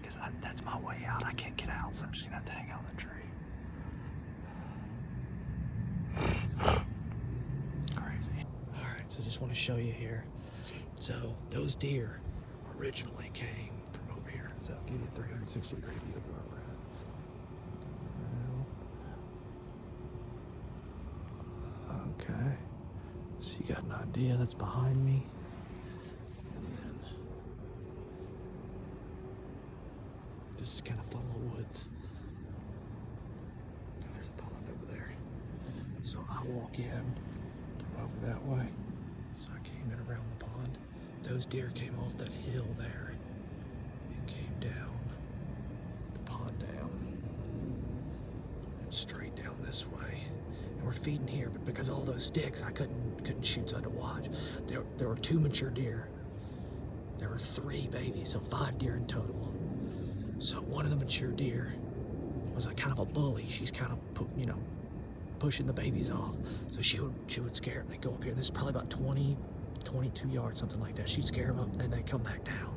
because that's my way out. I can't get out, so I'm just gonna have to hang out in the tree. Crazy. All right, so just want to show you here. So those deer originally came from over here. So give you a 360-degree view of where we're at. Okay. So you got an idea that's behind me. And then this is kind of full of woods. And there's a pond over there. So I walk in from over that way. So I came in around the pond. Those deer came off that hill there and came down the pond down and straight down this way. And we're feeding here, but because of all those sticks, I couldn't shoot, so I had to watch. There were 2 mature deer. There were 3 babies, so 5 deer in total. So one of the mature deer was a kind of a bully. She's kind of pushing the babies off. So she would scare them. They go up here. This is probably about 22 yards, something like that. She'd scare them up, and then they come back down.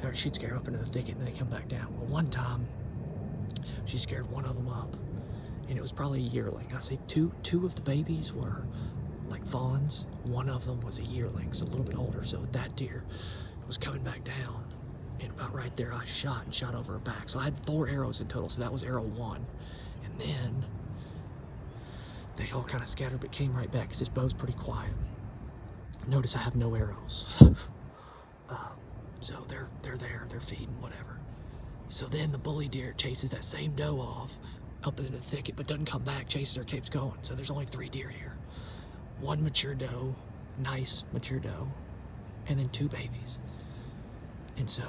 Or she'd scare them up into the thicket, and then they come back down. Well, one time, she scared one of them up, and it was probably a yearling. I say two of the babies were like fawns. One of them was a yearling, so a little bit older. So that deer was coming back down, and about right there, I shot over her back. So I had 4 arrows in total. So that was arrow 1, and then they all kind of scattered, but came right back because this bow's pretty quiet. Notice I have no arrows. So they're there, they're feeding, whatever. So then the bully deer chases that same doe off up into the thicket, but doesn't come back, chases her, keeps going. So there's only 3 deer here. 1 mature doe, nice mature doe, and then 2 babies. And so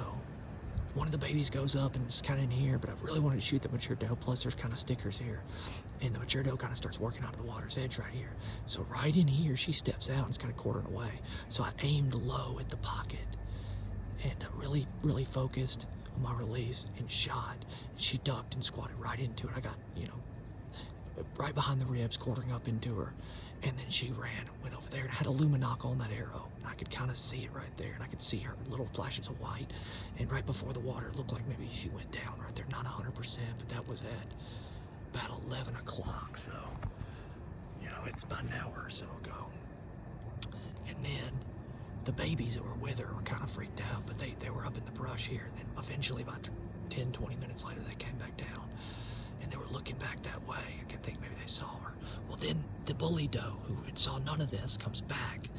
one of the babies goes up and it's kind of in here, but I really wanted to shoot the mature doe, plus there's kind of stickers here. And the mature doe kind of starts working out of the water's edge right here. So right in here, she steps out and is kind of quartering away. So I aimed low at the pocket and really, really focused on my release and shot. She ducked and squatted right into it. I got, right behind the ribs, quartering up into her. And then she ran, went over there, and had a luminoc on that arrow. I could kind of see it right there, and I could see her little flashes of white. And right before the water, it looked like maybe she went down right there. Not 100%, but that was at about 11 o'clock. So, it's about an hour or so ago. And then the babies that were with her were kind of freaked out, but they were up in the brush here. And then eventually, about 10, 20 minutes later, they came back down. And they were looking back that way. I can think maybe they saw her. Well, then the bully doe, who had saw none of this, comes back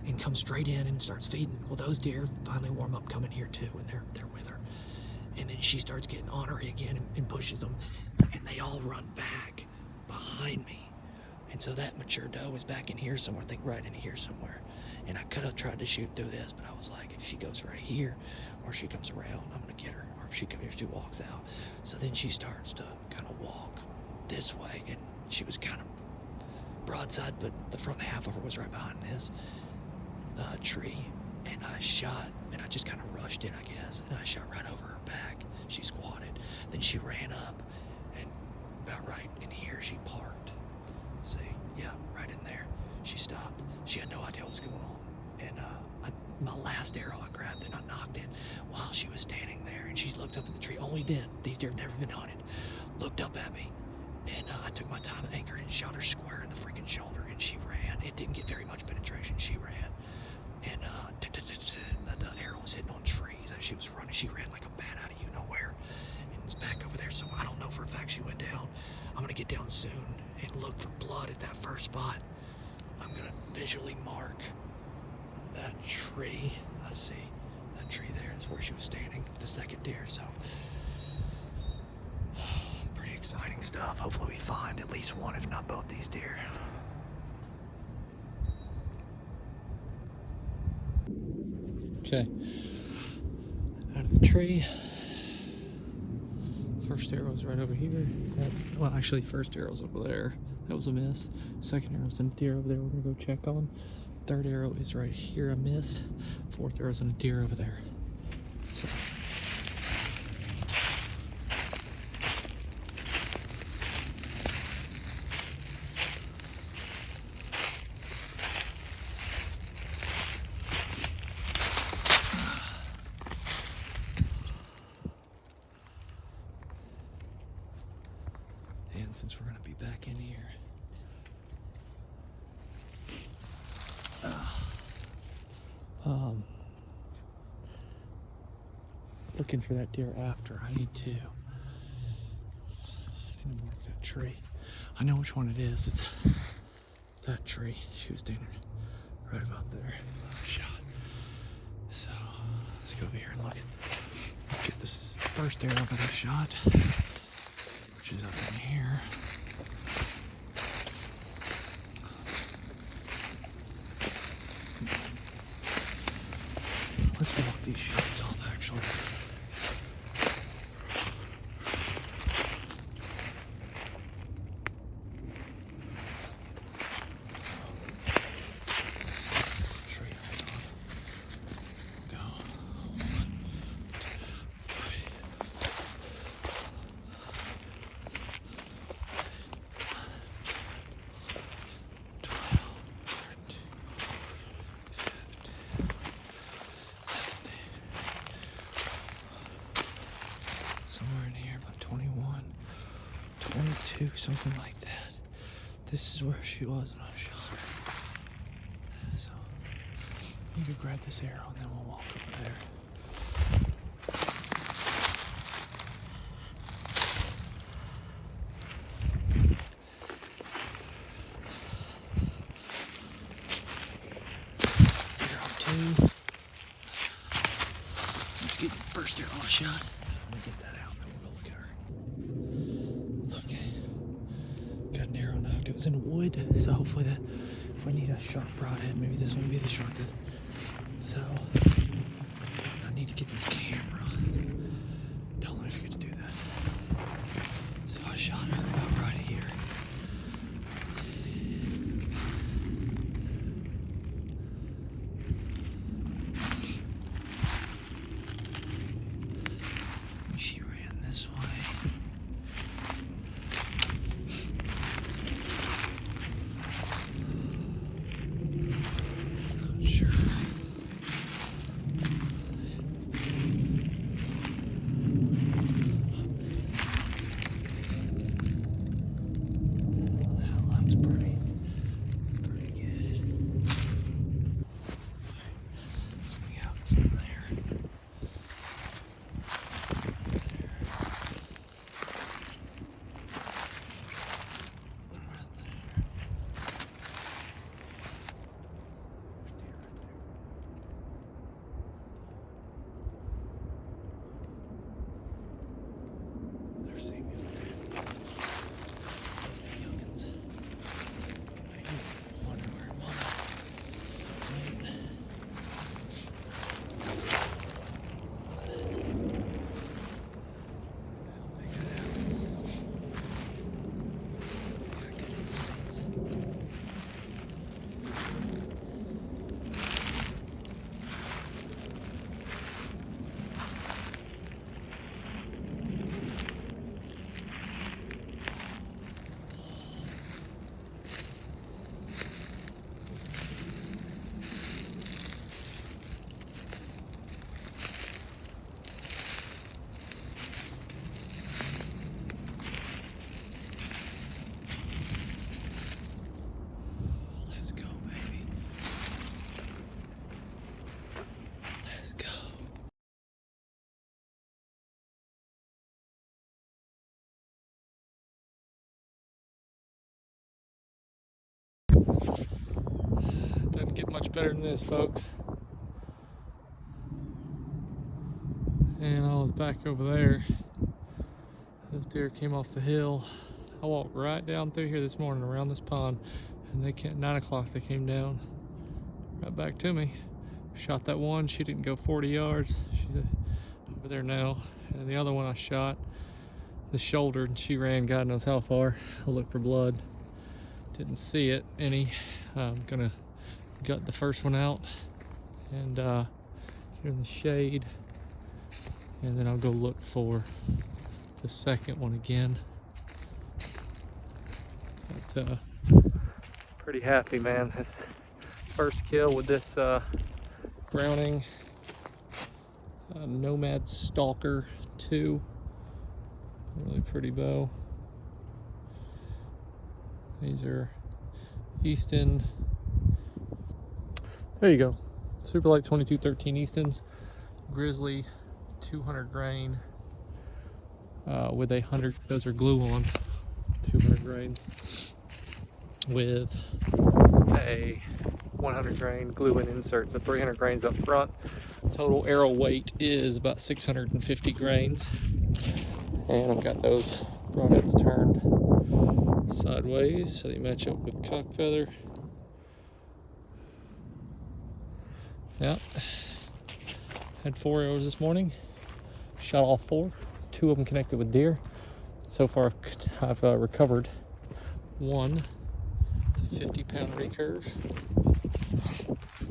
and comes straight in and starts feeding. Well, those deer finally warm up coming here too, and they're with her. And then she starts getting on her again and pushes them, and they all run back behind me. And so that mature doe is back in here somewhere, I think right in here somewhere. And I could have tried to shoot through this, but I was like, if she goes right here, or she comes around, I'm gonna get her. Or if she comes here, she walks out. So then she starts to kind of walk this way, and she was kind of broadside, but the front half of her was right behind this tree. And I shot, and I just kind of rushed it, I guess, and I shot right over her back. She squatted. Then she ran up, and about right in here, she parked. See, yeah, right in there. She stopped. She had no idea what was going on. And my last arrow, I grabbed it, I knocked it while she was standing there. And she looked up at the tree. Only then, these deer have never been hunted, looked up at me. And I took my time, anchored, and shot her square in the freaking shoulder. And she ran. It didn't get very much penetration. She ran. And the arrow was hitting on trees. She was running. She ran like a bat out of nowhere. And it's back over there. So I don't know for a fact she went down. I'm going to get down soon and look for blood at that first spot. I'm going to visually mark that tree. I see that tree there. That's where she was standing, the second deer. So pretty exciting stuff. Hopefully we find at least one, if not both, these deer. Okay, out of the tree. First arrow's right over here. Well, actually, first arrow's over there. That was a miss. Second arrow's in a deer over there we're gonna go check on. Third arrow is right here, I missed. Fourth arrow's in a deer over there. So. again since we're gonna be back in here. Looking for that deer after. I need to mark that tree. I know which one it is. It's that tree. She was standing right about there. Shot. So let's go over here and look. Let's get this first arrow that I shot, which is up in here. Let's walk these shots off actually. Somewhere in here, about 21, 22, something like that. This is where she was when I shot her. So, you can grab this arrow and then we'll walk over there. Arrow 2. Let's get the first arrow shot. Let me get that out, then we'll go look at her. Okay. Got an arrow knocked. It was in wood, so hopefully that, if we need a sharp broadhead, maybe this one will be the sharpest. So, I need to get this camera. Don't let me forget to do that. So I shot her about right here. She ran this way. Not sure. Well, that's pretty good. Swing out some there. They're seeing me over there. Those youngins. I just wonder where mama went. They'll figure it out. Got good instincts. Let's go, baby. Let's go. Doesn't get much better than this, folks. And I was back over there. This deer came off the hill. I walked right down through here this morning around this pond, and they came 9 o'clock. They came down right back to me. Shot that one. She didn't go 40 yards. She's over there now. And the other one I shot the shoulder, and she ran God knows how far. I looked for blood. Didn't see it any. I'm gonna gut the first one out and get her in the shade, and then I'll go look for the second one again. But pretty happy, man. This first kill with this Browning Nomad Stalker 2. Really pretty bow. These are Easton. There you go. Super Light 2213 Eastons. Grizzly 200 grain with 100, those are glue on, 200 grains with a 100 grain glue in insert. So 300 grains up front. Total arrow weight is about 650 grains. And I've got those broadheads turned sideways so they match up with cock feather. Yeah. Had 4 arrows this morning. Shot all 4. 2 of them connected with deer. So far I've recovered 1 50-pound recurve.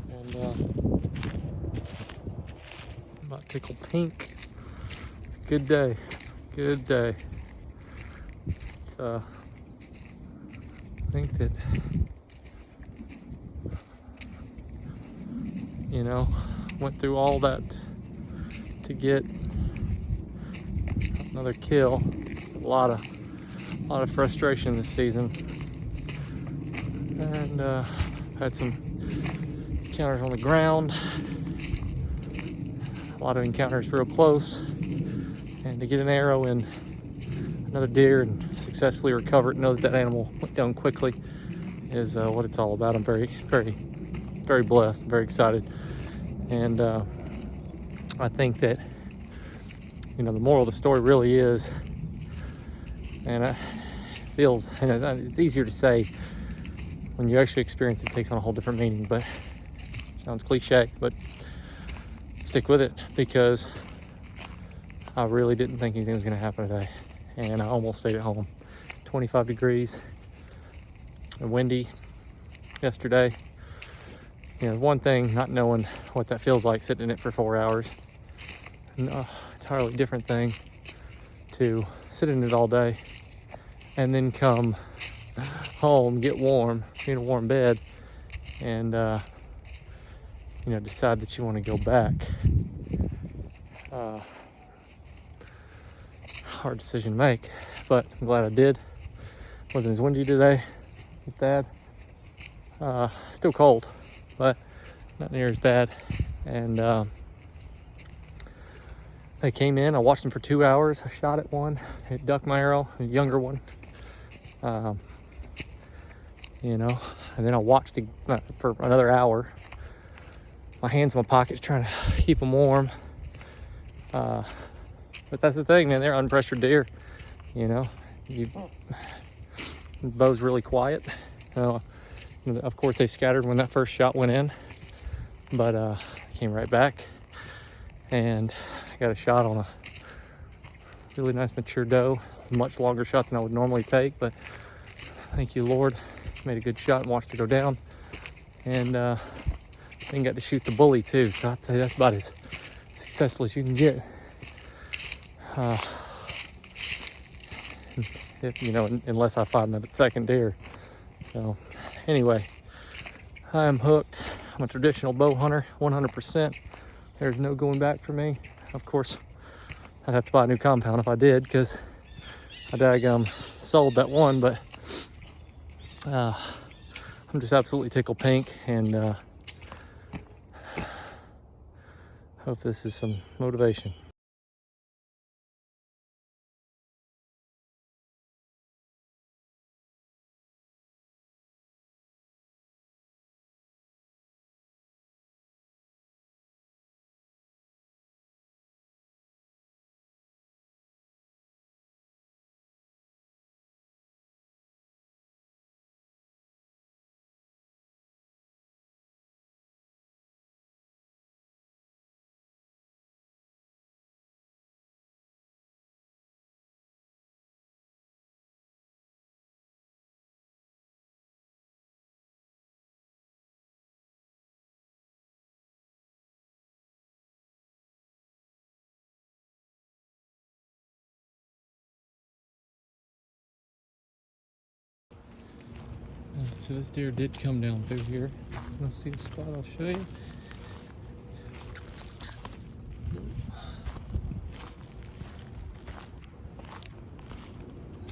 And I'm about tickle pink. It's a good day. Good day. I think that, you know, went through all that to get another kill. A lot of frustration this season, and had some encounters on the ground, a lot of encounters real close, and to get an arrow in another deer and successfully recover it, know that animal went down quickly, is what it's all about. I'm very, very, very blessed, very excited, and I think that, you know, the moral of the story really is, and it feels, and it's easier to say when you actually experience it, takes on a whole different meaning, but sounds cliche, but stick with it, because I really didn't think anything was going to happen today, and I almost stayed at home. 25 degrees and windy yesterday. You know, one thing, not knowing what that feels like sitting in it for 4 hours. An entirely different thing to sit in it all day and then come home, get warm, be in a warm bed, and you know, decide that you want to go back. Hard decision to make, but I'm glad I did. Wasn't as windy today as bad. Still cold, but not near as bad. And they came in. I watched them for 2 hours. I shot at one. It ducked my arrow, a younger one. You know, and then I watched it for another hour. My hands in my pockets trying to keep them warm. But that's the thing, man. They're unpressured deer. You know, bow's really quiet. Of course, they scattered when that first shot went in, but I came right back, and I got a shot on a really nice mature doe. Much longer shot than I would normally take, but thank you, Lord. Made a good shot and watched it go down, and then got to shoot the bully too. So I'd say that's about as successful as you can get. If, you know, unless I find that second deer. So anyway, I'm hooked. I'm a traditional bow hunter, 100%. There's no going back for me. Of course, I'd have to buy a new compound if I did, because I daggum sold that one, but I'm just absolutely tickled pink, and hope this is some motivation. So this deer did come down through here. Let's see the spot, I'll show you.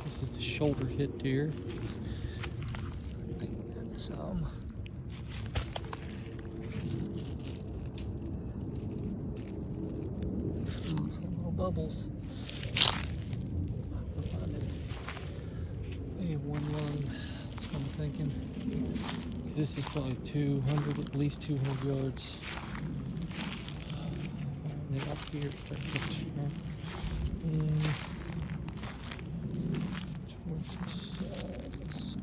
This is the shoulder hit deer. bubbles. They have one lung, that's what I'm thinking. 'Cause this is probably 200, at least 200 yards. And then up here it starts to turn. Towards the side, let's see.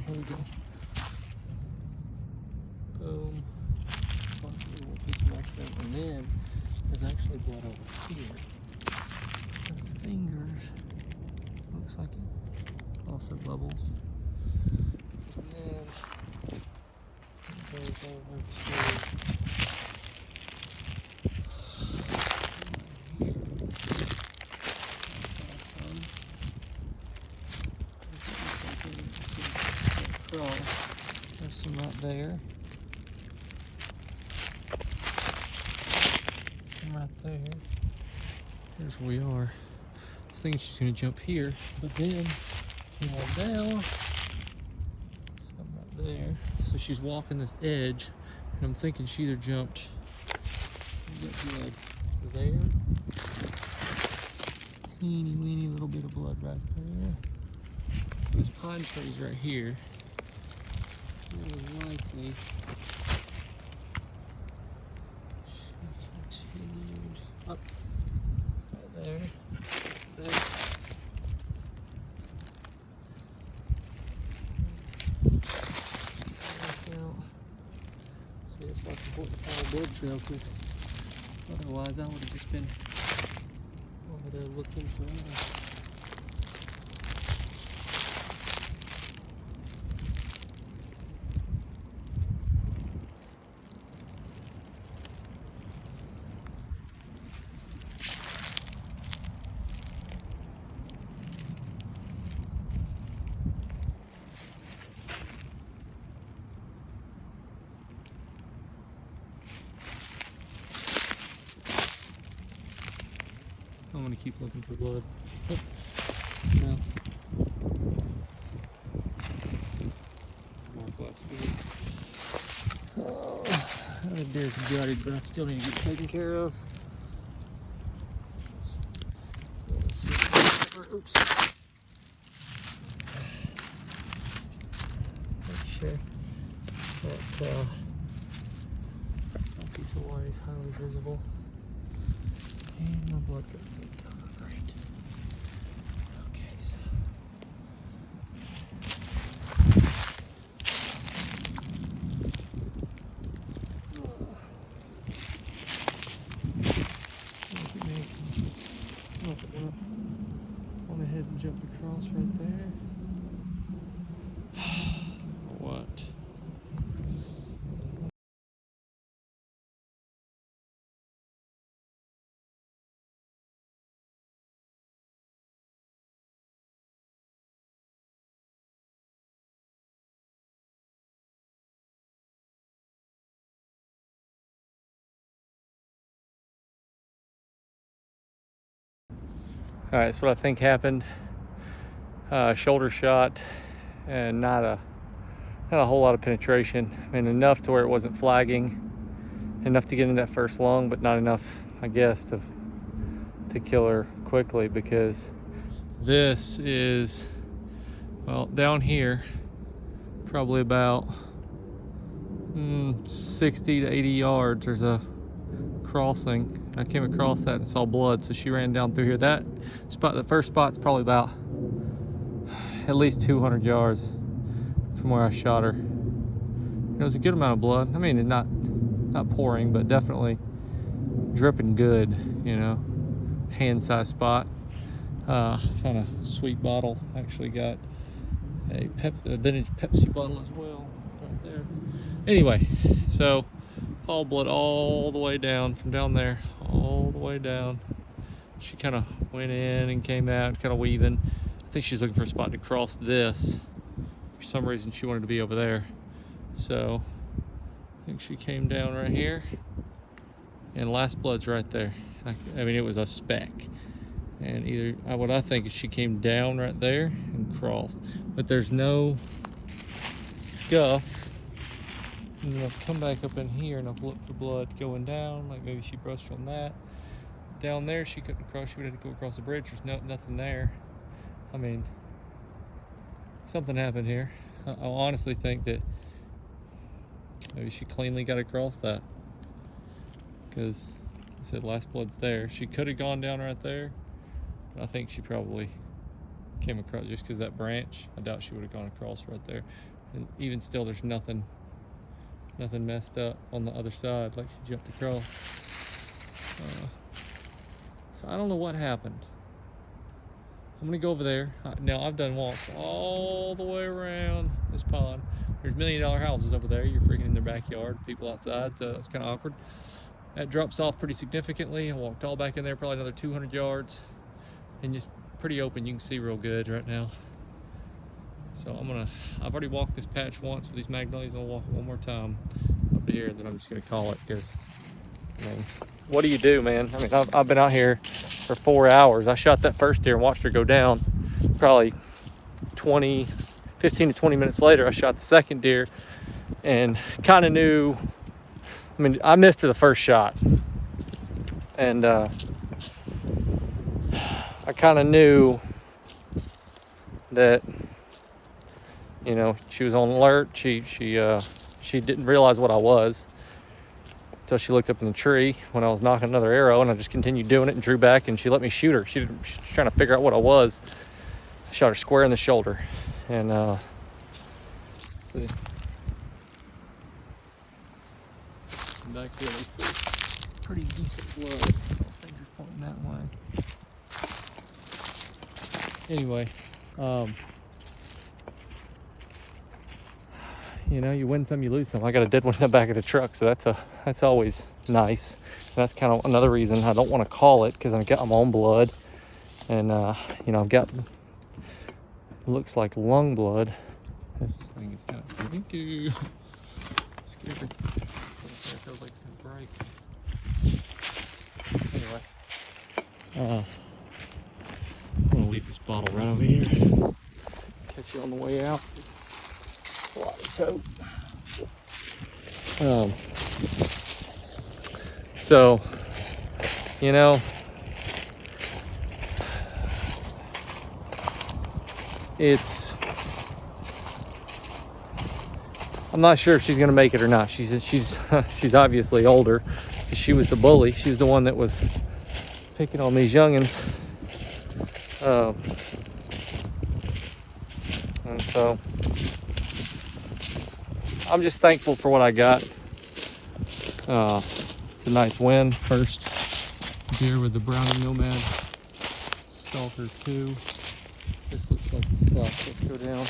Here we go. Boom. And then there's actually blood over here. The fingers. Looks like it. Also bubbles. And then it goes over to across. There's some right there. Right there. Here's where we are. I was thinking she's gonna jump here, but then she went down. Something right there. So she's walking this edge, and I'm thinking she either jumped blood there. Teeny weeny little bit of blood right there. So this pine tree's right here. Really likely. Up right there. There. See, that's why it's important to follow blood trail, because otherwise I would have just been over there looking forever. I'm gonna keep looking for blood. No. Oh, that deer's gutted, but I still need to get taken care of. Let's see. Oops. Make sure that piece of wire is highly visible. And my blood got good cover, great. Okay, so. Went ahead and jumped across right there. What? All right, that's what I think happened. Shoulder shot, and not a whole lot of penetration. I mean, enough to where it wasn't flagging, enough to get in that first lung, but not enough, I guess, to kill her quickly, because this is, well, down here, probably about 60 to 80 yards. There's a crossing. I came across that and saw blood, so she ran down through here. That spot, the first spot's probably about at least 200 yards from where I shot her. It was a good amount of blood. I mean, not pouring, but definitely dripping good, you know. Hand-sized spot. Found a sweet bottle. Actually got a vintage Pepsi bottle as well, right there. Anyway, so follow blood all the way down, from down there, all the way down. She kind of went in and came out, kind of weaving. I think she's looking for a spot to cross this. For some reason, she wanted to be over there. So I think she came down right here. and last blood's right there. I mean, it was a speck. And either, what I think is she came down right there and crossed. But there's no scuff. And then I've come back up in here and I've looked for blood going down, like maybe she brushed on that. Down there she couldn't cross, she would have to go across the bridge. There's nothing there. I mean, something happened here. I honestly think that maybe she cleanly got across that. Because I said last blood's there. She could have gone down right there. But I think she probably came across just because that branch. I doubt she would have gone across right there. And even still, there's nothing messed up on the other side, like she jumped across. So I don't know what happened. I'm gonna go over there. Now I've done walks all the way around this pond. There's $1 million houses over there. You're freaking in their backyard, people outside, so it's kind of awkward. That drops off pretty significantly. I walked all back in there, probably another 200 yards, and just pretty open. You can see real good right now. So I've already walked this patch once with these magnolias. I'll walk it one more time up to here, and then I'm just gonna call it, because, I mean, what do you do, man? I mean, I've been out here for 4 hours. I shot that first deer and watched her go down. Probably 15 to 20 minutes later, I shot the second deer and kind of knew, I mean, I missed her the first shot. And I kind of knew that, you know, she was on alert. She didn't realize what I was until she looked up in the tree when I was knocking another arrow, and I just continued doing it and drew back, and she let me shoot her. She was trying to figure out what I was. Shot her square in the shoulder, and see, back here, pretty decent blood. Fingers pointing that way. Anyway, you know, you win some, you lose some. I got a dead one in the back of the truck, so that's always nice. And that's kind of another reason I don't want to call it, because I've got my own blood, and you know, I've got, looks like lung blood. This thing is kind of, thank you. Scared me. It feels like it's gonna break. Anyway, I'm gonna leave this bottle right over here. Catch you on the way out. Tote. So, you know, I'm not sure if she's gonna make it or not. She's obviously older. She was the bully. She was the one that was picking on these youngins. And so I'm just thankful for what I got. It's a nice win. First deer with the Browning Nomad Stalker 2. This looks like the spot. Let's go down.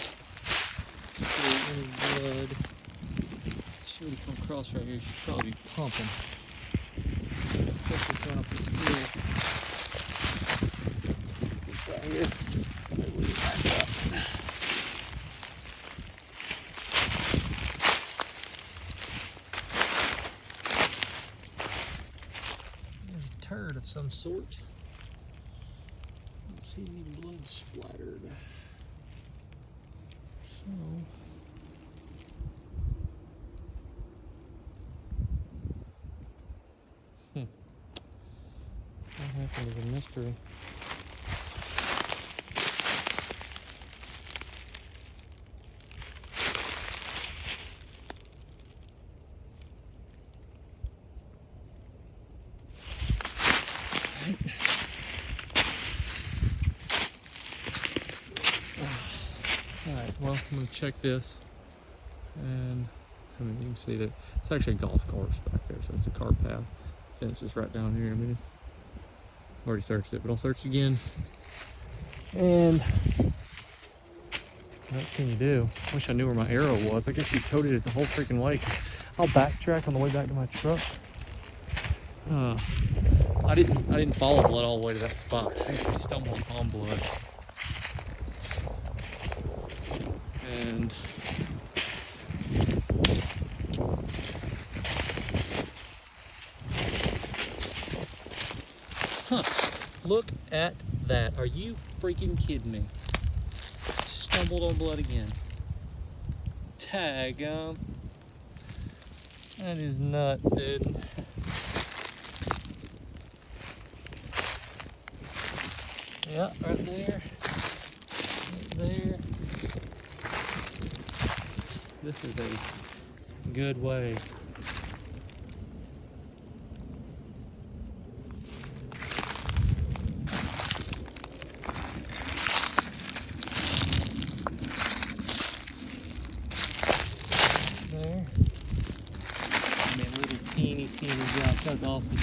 See any blood. She would have come across right here. She'd probably be pumping. Especially going up this hill. This right here. Somebody will get back up. Turd of some sort. Don't see any blood splattered. So, what happened is a mystery. Alright, well, I'm going to check this, and I mean, you can see that it's actually a golf course back there, so it's a car path. Fence is right down here. I mean, it's already searched it, but I'll search again. And what can you do? Wish I knew where my arrow was. I guess you toted it the whole freaking way. I'll backtrack on the way back to my truck. I didn't follow blood all the way to that spot. I actually stumbled upon blood. And Huh. Look at that. Are you freaking kidding me? Stumbled on blood again. Tag, that is nuts, dude. Yeah, right there. Right there. This is a good way. There. Man, little teeny drops. That's awesome.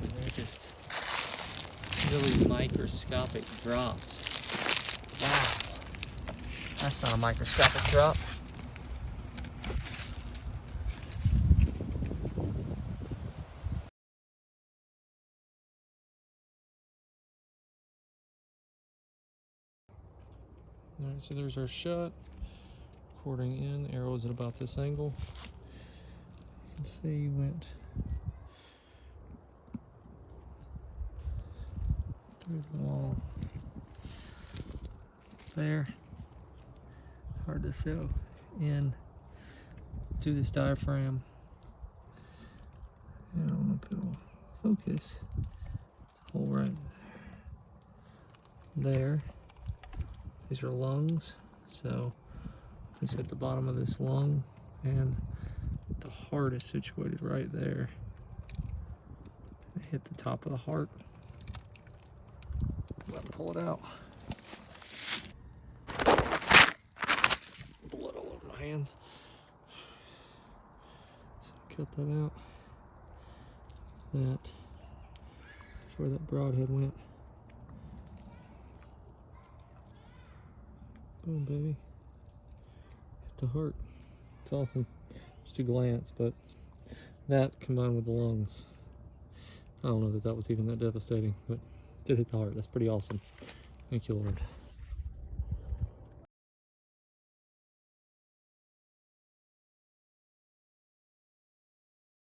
They're just really microscopic drops. Wow. That's not a microscopic drop. Alright, so there's our shot. Quartering in, arrow is at about this angle. You can see he went through the wall there. Hard to show. In to this diaphragm. And I'm gonna put a focus. It's a hole right there. These are lungs, so it's at the bottom of this lung, and the heart is situated right there. I hit the top of the heart. Go ahead and pull it out. Blood all over my hands. So cut that out. That's where that broadhead went. Boom, baby. Hit the heart. It's awesome. Just a glance, but that combined with the lungs, I don't know that that was even that devastating, but it did hit the heart. That's pretty awesome. Thank you, Lord.